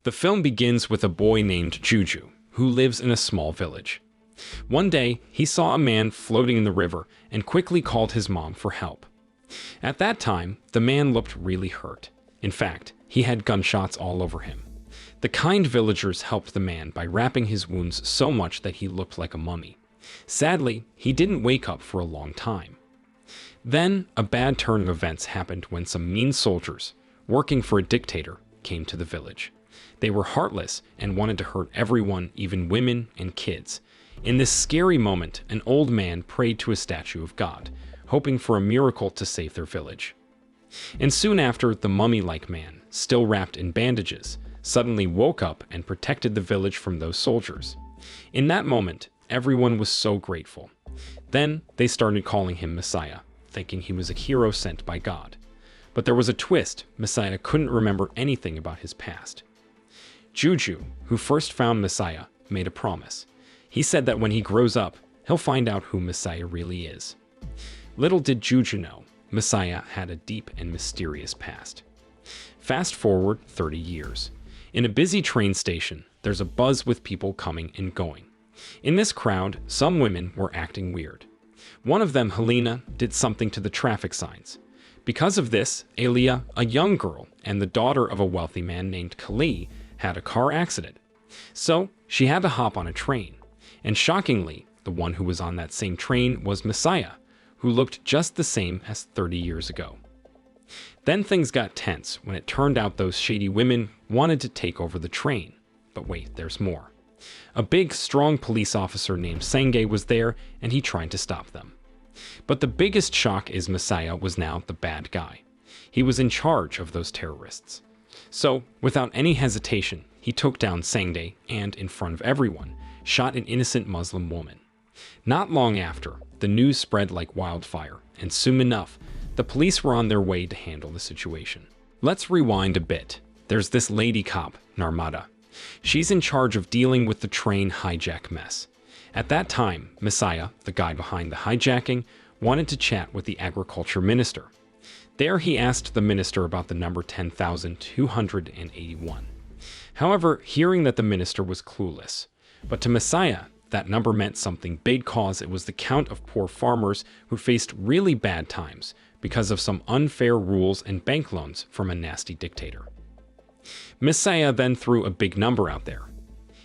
The film begins with a boy named Juju, who lives in a small village. One day, he saw a man floating in the river and quickly called his mom for help. At that time, the man looked really hurt. In fact, he had gunshots all over him. The kind villagers helped the man by wrapping his wounds so much that he looked like a mummy. Sadly, he didn't wake up for a long time. Then, a bad turn of events happened when some mean soldiers, working for a dictator, came to the village. They were heartless and wanted to hurt everyone, even women and kids. In this scary moment, an old man prayed to a statue of God, hoping for a miracle to save their village. And soon after, the mummy-like man, still wrapped in bandages, suddenly woke up and protected the village from those soldiers. In that moment, everyone was so grateful. Then, they started calling him Messiah, thinking he was a hero sent by God. But there was a twist. Messiah couldn't remember anything about his past. Juju, who first found Messiah, made a promise. He said that when he grows up, he'll find out who Messiah really is. Little did Juju know, Messiah had a deep and mysterious past. Fast forward 30 years. In a busy train station, there's a buzz with people coming and going. In this crowd, some women were acting weird. One of them, Helena, did something to the traffic signs. Because of this, Alia, a young girl and the daughter of a wealthy man named Kali, had a car accident. So, she had to hop on a train. And shockingly, the one who was on that same train was Messiah, who looked just the same as 30 years ago. Then things got tense when it turned out those shady women wanted to take over the train. But wait, there's more. A big, strong police officer named Senge was there, and he tried to stop them. But the biggest shock is Messiah was now the bad guy. He was in charge of those terrorists. So, without any hesitation, he took down Senge and, in front of everyone, shot an innocent Muslim woman. Not long after, the news spread like wildfire, and soon enough, the police were on their way to handle the situation. Let's rewind a bit. There's this lady cop, Narmada. She's in charge of dealing with the train hijack mess. At that time, Messiah, the guy behind the hijacking, wanted to chat with the agriculture minister. There he asked the minister about the number 10,281. However, hearing that the minister was clueless. But to Messiah, that number meant something big cause it was the count of poor farmers who faced really bad times because of some unfair rules and bank loans from a nasty dictator. Messiah then threw a big number out there.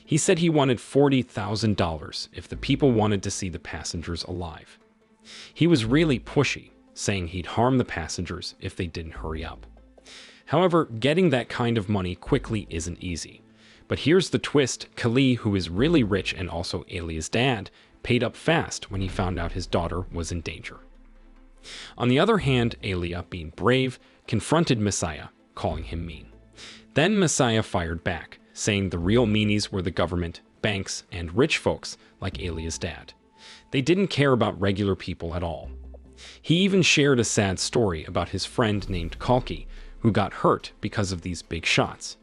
He said he wanted $40,000 if the people wanted to see the passengers alive. He was really pushy, saying he'd harm the passengers if they didn't hurry up. However, getting that kind of money quickly isn't easy. But here's the twist. Kali, who is really rich and also Alia's dad, paid up fast when he found out his daughter was in danger. On the other hand, Alia, being brave, confronted Messiah, calling him mean. Then Messiah fired back, saying the real meanies were the government, banks, and rich folks like Alia's dad. They didn't care about regular people at all. He even shared a sad story about his friend named Kalki, who got hurt because of these big shots.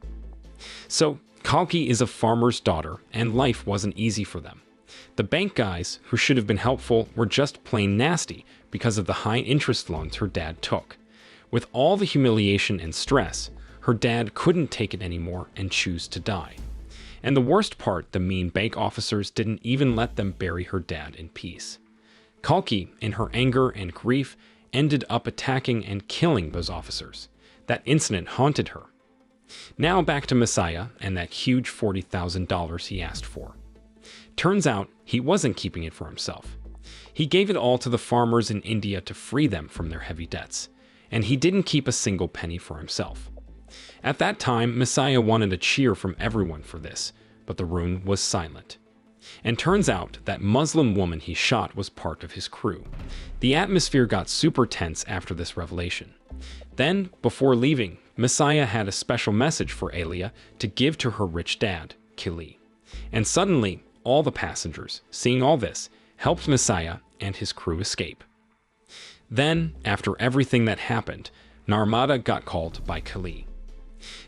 So, Kalki is a farmer's daughter, and life wasn't easy for them. The bank guys, who should have been helpful, were just plain nasty because of the high interest loans her dad took. With all the humiliation and stress, her dad couldn't take it anymore and chose to die. And the worst part, the mean bank officers didn't even let them bury her dad in peace. Kalki, in her anger and grief, ended up attacking and killing those officers. That incident haunted her. Now back to Messiah and that huge $40,000 he asked for. Turns out he wasn't keeping it for himself. He gave it all to the farmers in India to free them from their heavy debts, and he didn't keep a single penny for himself. At that time, Messiah wanted a cheer from everyone for this, but the room was silent. And turns out that Muslim woman he shot was part of his crew. The atmosphere got super tense after this revelation. Then, before leaving, Messiah had a special message for Alia to give to her rich dad, Kili. And suddenly, all the passengers, seeing all this, helped Messiah and his crew escape. Then, after everything that happened, Narmada got called by Kali.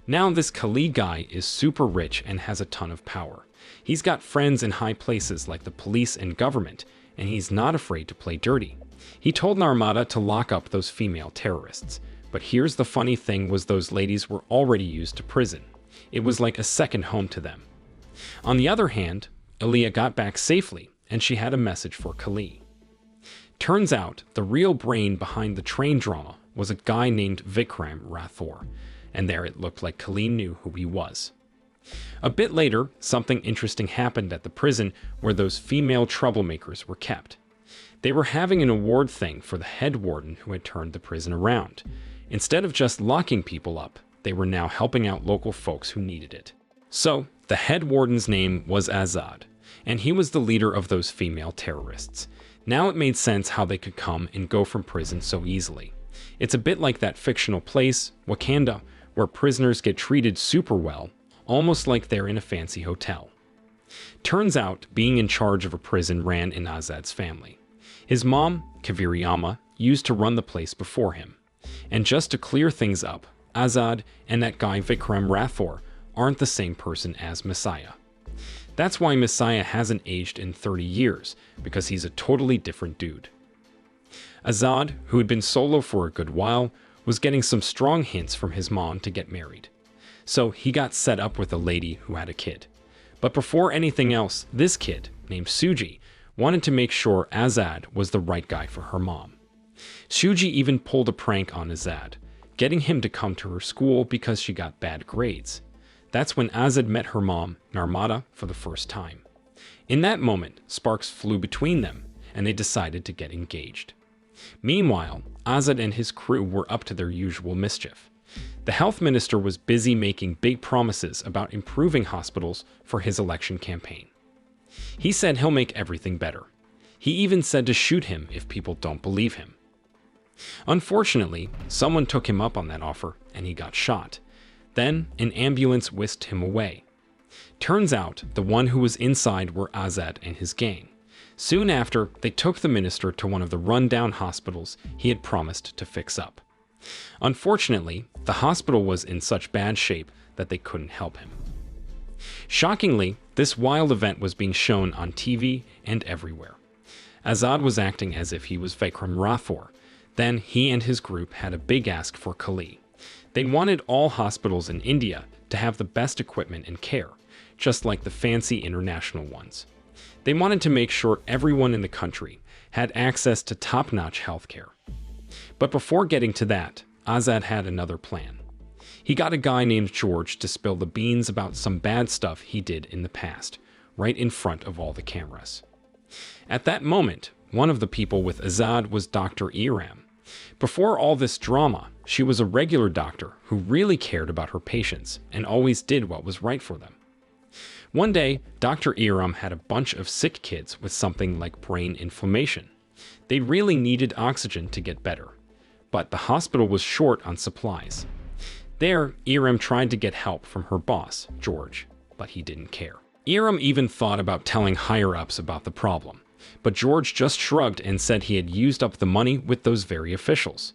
Now this Kali guy is super rich and has a ton of power. He's got friends in high places like the police and government, and he's not afraid to play dirty. He told Narmada to lock up those female terrorists. But here's the funny thing was those ladies were already used to prison. It was like a second home to them. On the other hand, Aaliyah got back safely, and she had a message for Kali. Turns out, the real brain behind the train drama was a guy named Vikram Rathore, and there it looked like Kali knew who he was. A bit later, something interesting happened at the prison where those female troublemakers were kept. They were having an award thing for the head warden who had turned the prison around. Instead of just locking people up, they were now helping out local folks who needed it. So, the head warden's name was Azad, and he was the leader of those female terrorists. Now it made sense how they could come and go from prison so easily. It's a bit like that fictional place, Wakanda, where prisoners get treated super well, almost like they're in a fancy hotel. Turns out, being in charge of a prison ran in Azad's family. His mom, Kaviriyama, used to run the place before him. And just to clear things up, Azad and that guy Vikram Rathore aren't the same person as Messiah. That's why Messiah hasn't aged in 30 years, because he's a totally different dude. Azad, who had been solo for a good while, was getting some strong hints from his mom to get married. So he got set up with a lady who had a kid. But before anything else, this kid, named Suji, wanted to make sure Azad was the right guy for her mom. Suji even pulled a prank on Azad, getting him to come to her school because she got bad grades. That's when Azad met her mom, Narmada, for the first time. In that moment, sparks flew between them, and they decided to get engaged. Meanwhile, Azad and his crew were up to their usual mischief. The health minister was busy making big promises about improving hospitals for his election campaign. He said he'll make everything better. He even said to shoot him if people don't believe him. Unfortunately, someone took him up on that offer, and he got shot. Then, an ambulance whisked him away. Turns out, the one who was inside were Azad and his gang. Soon after, they took the minister to one of the run-down hospitals he had promised to fix up. Unfortunately, the hospital was in such bad shape that they couldn't help him. Shockingly, this wild event was being shown on TV and everywhere. Azad was acting as if he was Vikram Rathore. Then he and his group had a big ask for Kali. They wanted all hospitals in India to have the best equipment and care, just like the fancy international ones. They wanted to make sure everyone in the country had access to top-notch healthcare. But before getting to that, Azad had another plan. He got a guy named George to spill the beans about some bad stuff he did in the past, right in front of all the cameras. At that moment, one of the people with Azad was Dr. Iram. Before all this drama, she was a regular doctor who really cared about her patients and always did what was right for them. One day, Dr. Iram had a bunch of sick kids with something like brain inflammation. They really needed oxygen to get better, but the hospital was short on supplies. There, Iram tried to get help from her boss, George, but he didn't care. Iram even thought about telling higher-ups about the problem, but George just shrugged and said he had used up the money with those very officials.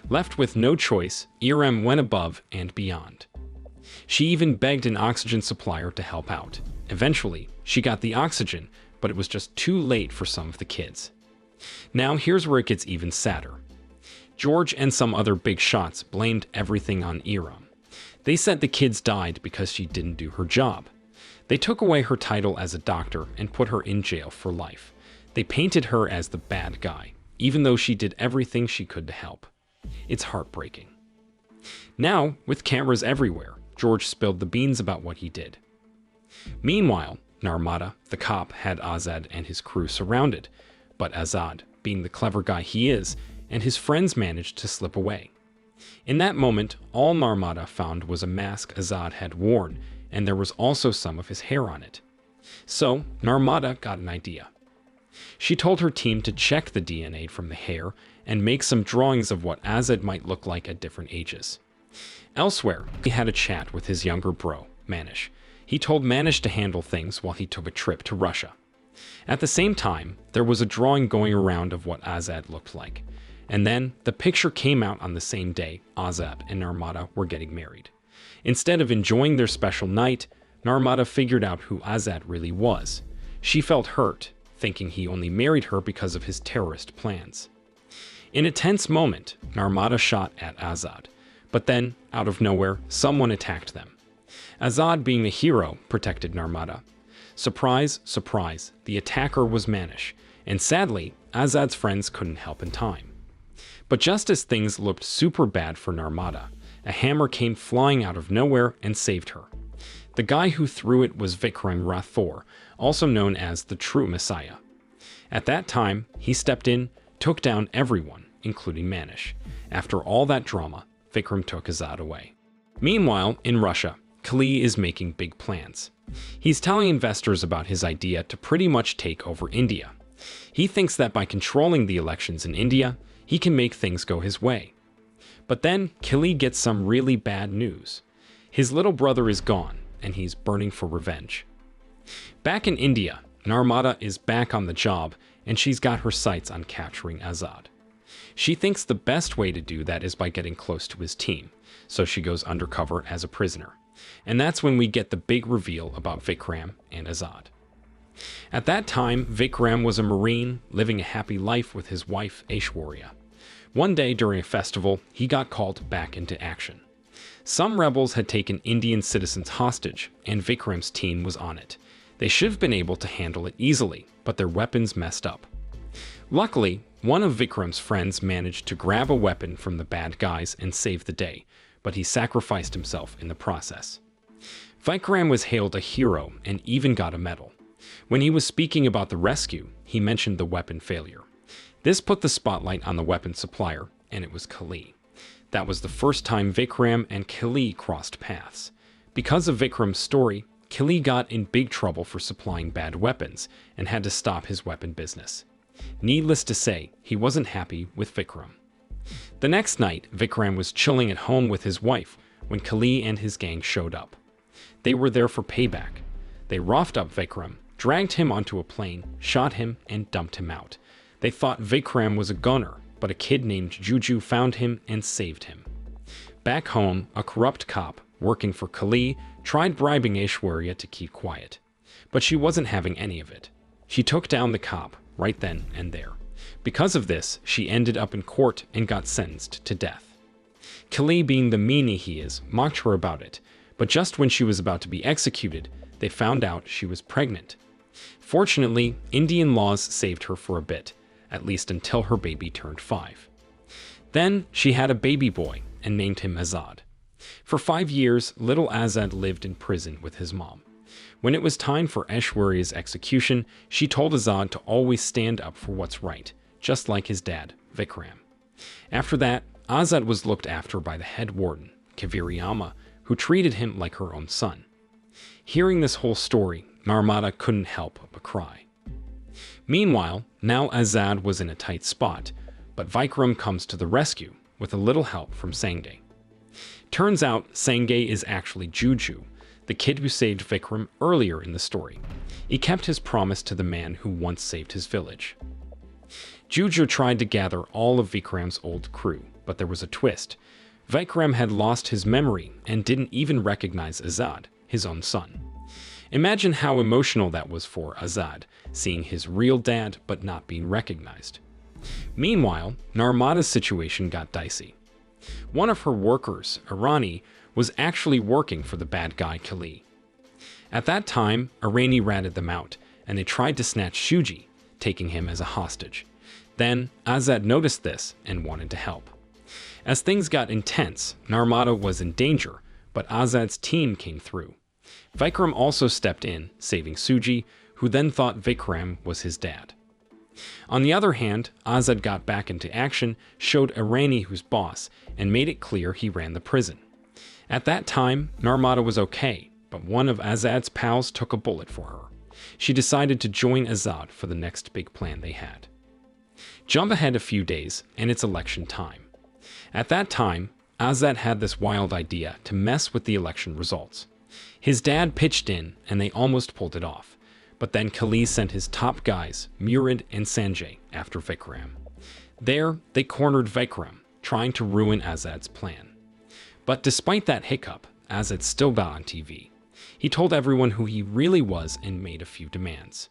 Left with no choice, Iram went above and beyond. She even begged an oxygen supplier to help out. Eventually, she got the oxygen, but it was just too late for some of the kids. Now here's where it gets even sadder. George and some other big shots blamed everything on Iram. They said the kids died because she didn't do her job. They took away her title as a doctor and put her in jail for life. They painted her as the bad guy, even though she did everything she could to help. It's heartbreaking. Now, with cameras everywhere, George spilled the beans about what he did. Meanwhile, Narmada, the cop, had Azad and his crew surrounded, but Azad, being the clever guy he is, and his friends managed to slip away. In that moment, all Narmada found was a mask Azad had worn, and there was also some of his hair on it. So, Narmada got an idea. She told her team to check the DNA from the hair and make some drawings of what Azad might look like at different ages. Elsewhere, he had a chat with his younger bro, Manish. He told Manish to handle things while he took a trip to Russia. At the same time, there was a drawing going around of what Azad looked like. And then, the picture came out on the same day Azad and Narmada were getting married. Instead of enjoying their special night, Narmada figured out who Azad really was. She felt hurt, thinking he only married her because of his terrorist plans. In a tense moment, Narmada shot at Azad, but then, out of nowhere, someone attacked them. Azad, being the hero, protected Narmada. Surprise, surprise, the attacker was Manish, and sadly, Azad's friends couldn't help in time. But just as things looked super bad for Narmada, a hammer came flying out of nowhere and saved her. The guy who threw it was Vikram Rathore, also known as the True Messiah. At that time, he stepped in, took down everyone, including Manish. After all that drama, Vikram took Azad away. Meanwhile, in Russia, Kali is making big plans. He's telling investors about his idea to pretty much take over India. He thinks that by controlling the elections in India, he can make things go his way. But then, Kali gets some really bad news. His little brother is gone, and he's burning for revenge. Back in India, Narmada is back on the job, and she's got her sights on capturing Azad. She thinks the best way to do that is by getting close to his team, so she goes undercover as a prisoner. And that's when we get the big reveal about Vikram and Azad. At that time, Vikram was a Marine living a happy life with his wife Aishwarya. One day during a festival, he got called back into action. Some rebels had taken Indian citizens hostage, and Vikram's team was on it. They should have been able to handle it easily, but their weapons messed up. Luckily, one of Vikram's friends managed to grab a weapon from the bad guys and save the day, but he sacrificed himself in the process. Vikram was hailed a hero and even got a medal. When he was speaking about the rescue, he mentioned the weapon failure. This put the spotlight on the weapon supplier, and it was Kali. That was the first time Vikram and Kali crossed paths. Because of Vikram's story, Kali got in big trouble for supplying bad weapons and had to stop his weapon business. Needless to say, he wasn't happy with Vikram. The next night, Vikram was chilling at home with his wife when Kali and his gang showed up. They were there for payback. They roughed up Vikram, dragged him onto a plane, shot him, and dumped him out. They thought Vikram was a gunner, but a kid named Juju found him and saved him. Back home, a corrupt cop, working for Kali, tried bribing Aishwarya to keep quiet. But she wasn't having any of it. She took down the cop right then and there. Because of this, she ended up in court and got sentenced to death. Kali, being the meanie he is, mocked her about it, but just when she was about to be executed, they found out she was pregnant. Fortunately, Indian laws saved her for a bit, at least until her baby turned 5. Then she had a baby boy and named him Azad. For 5 years, little Azad lived in prison with his mom. When it was time for Aishwarya's execution, she told Azad to always stand up for what's right, just like his dad, Vikram. After that, Azad was looked after by the head warden, Kaviriyama, who treated him like her own son. Hearing this whole story, Narmada couldn't help but cry. Meanwhile, now Azad was in a tight spot, but Vikram comes to the rescue with a little help from Sangay. Turns out Sangay is actually Juju, the kid who saved Vikram earlier in the story. He kept his promise to the man who once saved his village. Juju tried to gather all of Vikram's old crew, but there was a twist. Vikram had lost his memory and didn't even recognize Azad, his own son. Imagine how emotional that was for Azad, seeing his real dad but not being recognized. Meanwhile, Narmada's situation got dicey. One of her workers, Irani, was actually working for the bad guy Kali. At that time, Irani ratted them out, and they tried to snatch Shuji, taking him as a hostage. Then, Azad noticed this and wanted to help. As things got intense, Narmada was in danger, but Azad's team came through. Vikram also stepped in, saving Suji, who then thought Vikram was his dad. On the other hand, Azad got back into action, showed Irani who's boss, and made it clear he ran the prison. At that time, Narmada was okay, but one of Azad's pals took a bullet for her. She decided to join Azad for the next big plan they had. Jump ahead a few days, and it's election time. At that time, Azad had this wild idea to mess with the election results. His dad pitched in, and they almost pulled it off. But then Kali sent his top guys, Murid and Sanjay, after Vikram. There, they cornered Vikram, trying to ruin Azad's plan. But despite that hiccup, Azad still got on TV. He told everyone who he really was and made a few demands.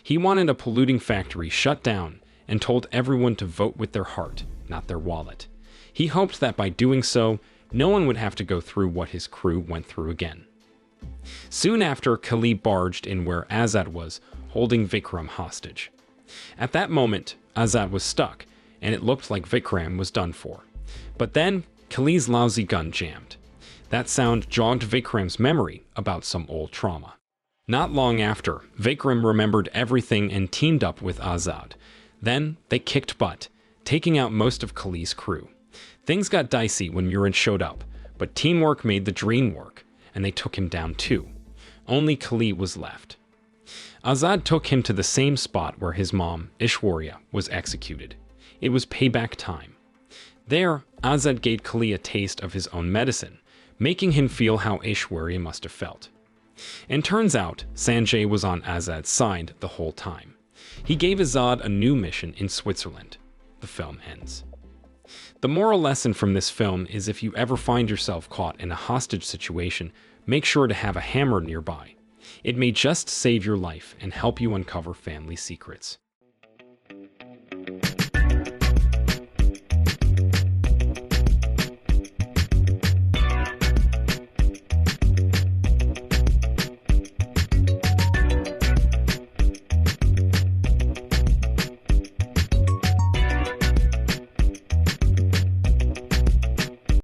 He wanted a polluting factory shut down and told everyone to vote with their heart, not their wallet. He hoped that by doing so, no one would have to go through what his crew went through again. Soon after, Kali barged in where Azad was, holding Vikram hostage. At that moment, Azad was stuck, and it looked like Vikram was done for. But then, Kali's lousy gun jammed. That sound jogged Vikram's memory about some old trauma. Not long after, Vikram remembered everything and teamed up with Azad. Then, they kicked butt, taking out most of Kali's crew. Things got dicey when Murin showed up, but teamwork made the dream work, and they took him down too. Only Kali was left. Azad took him to the same spot where his mom, Ishwarya, was executed. It was payback time. There, Azad gave Kali a taste of his own medicine, making him feel how Ishwarya must have felt. And turns out, Sanjay was on Azad's side the whole time. He gave Azad a new mission in Switzerland. The film ends. The moral lesson from this film is if you ever find yourself caught in a hostage situation, make sure to have a hammer nearby. It may just save your life and help you uncover family secrets.